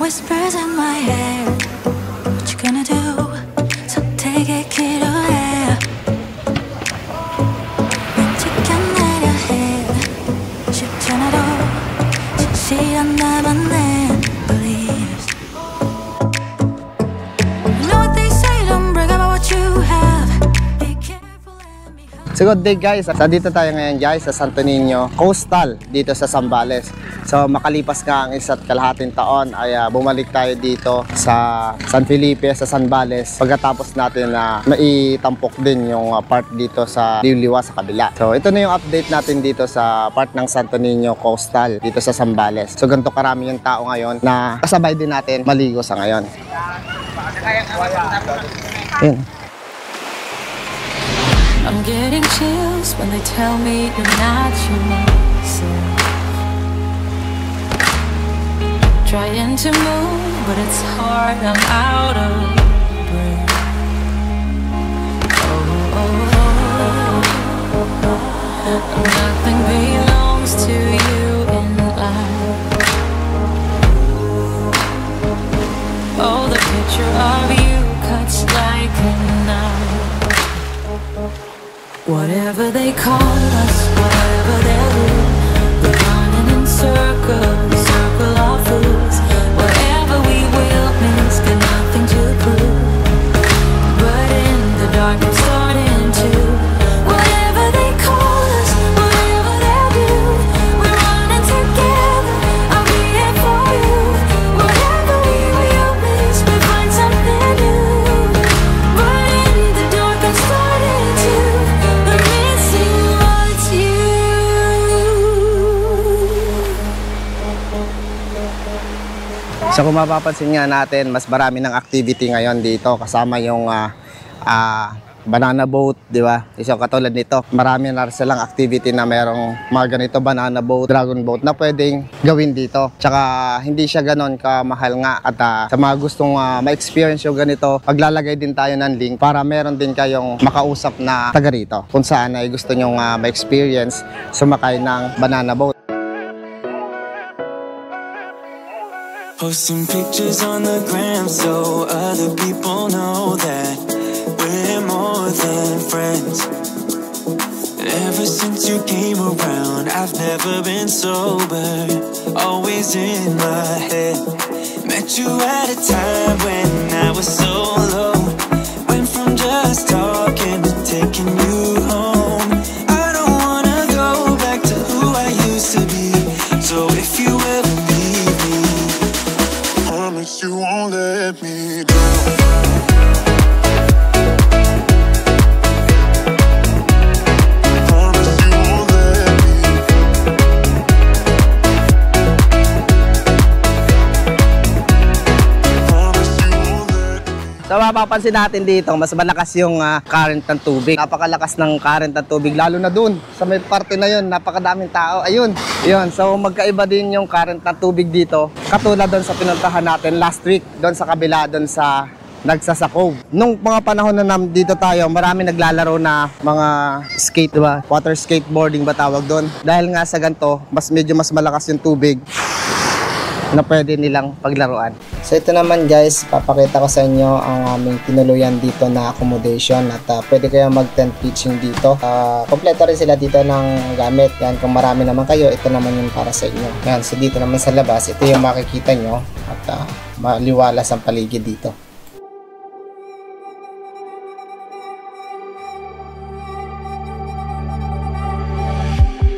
whispers in my head. What you gonna do? So take it, kid, oh yeah. 멈추게 내려해 쉽잖아도 진실한 나만 내 believes. You know what they say, don't brag about what you have. Be careful and be humble. So good day guys, dito tayo ngayon guys sa Santo Niño Coastal dito sa Zambales. So makalipas nga ang 1.5 taon ay bumalik tayo dito sa San Felipe, sa Zambales pagkatapos natin na maitampok din yung part dito sa Liliwa sa kabila. So ito na yung update natin dito sa part ng Santo Niño Coastal dito sa Zambales. So ganito karami yung tao ngayon na kasabay din natin maligo sa ngayon. Yun. I'm getting chills when they tell me you're not yourself. Trying to move, but it's hard, I'm out of breath. Nothing belongs to you in life. Oh, the picture of you cuts like a knife. Whatever they call us, whatever they'll do, we're running in circles, circle of fools. Whatever we will miss, got nothing to prove. But in the dark I'm starting to. Whatever they call us, whatever they'll do, we're running together, I'll be here for you. Whatever we will miss, we find something new. But in the dark I'm starting to. So kung mapapansin nga natin, mas marami ng activity ngayon dito kasama yung banana boat, di ba? So katulad nito, marami na silang activity na merong mga ganito banana boat, dragon boat na pwedeng gawin dito. Tsaka hindi siya ganon kamahal nga at sa mga gustong ma-experience yung ganito, paglalagay din tayo ng link para meron din kayong makausap na taga rito kung saan ay gusto nyong ma-experience sumakay ng banana boat. Posting pictures on the gram so other people know that we're more than friends. Ever since you came around, I've never been sober, always in my head. Met you at a time when I was so low, went from just talking to taking you home. I don't wanna go back to who I used to be, so if you ever leave me, promise you won't let me down. Promise you won't let me. Promise you won't let me. So mapapansin natin dito, mas malakas yung current ng tubig. Napakalakas ng current ng tubig, lalo na dun sa may parte na yun, napakadaming tao. Ayun, yun. So magkaiba din yung current ng tubig dito. Katulad doon sa pinuntahan natin last week, doon sa kabila, doon sa Nagsasakog. Nung mga panahon na dito tayo, marami naglalaro na mga skate, diba? Water skateboarding ba tawag doon? Dahil nga sa ganito, medyo mas malakas yung tubig na pwede nilang paglaruan. So ito naman guys, papakita ko sa inyo ang aming tinuluyan dito na accommodation at pwede kayo mag-tent pitching dito. Kompleto rin sila dito ng gamit. Yan, kung marami naman kayo, ito naman yung para sa inyo. Yan, so dito naman sa labas, ito yung makikita nyo at maliwalas ang paligid dito.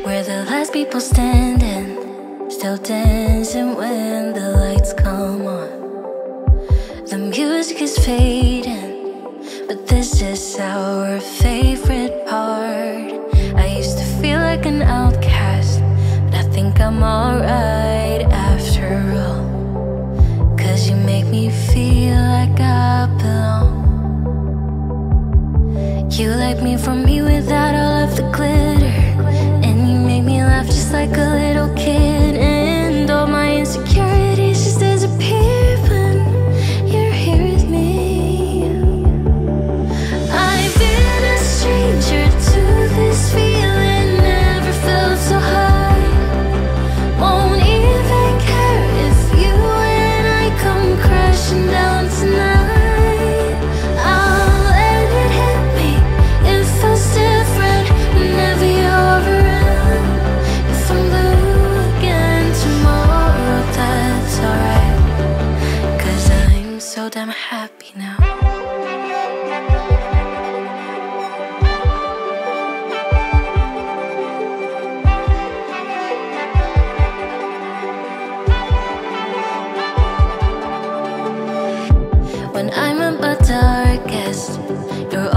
Where the last people standing, still dancing when the lights come on. The music is fading, but this is our favorite part. I used to feel like an outcast, but I think I'm alright after all. Cause you make me feel like I belong. You like me from me without all of the glitter, and you make me laugh just like a little kid. And all my insecurities just disappear when you're here with me. I've been a stranger to this feeling, never felt so high. Won't even care if you and I I'm happy now. When I'm at my darkest, you're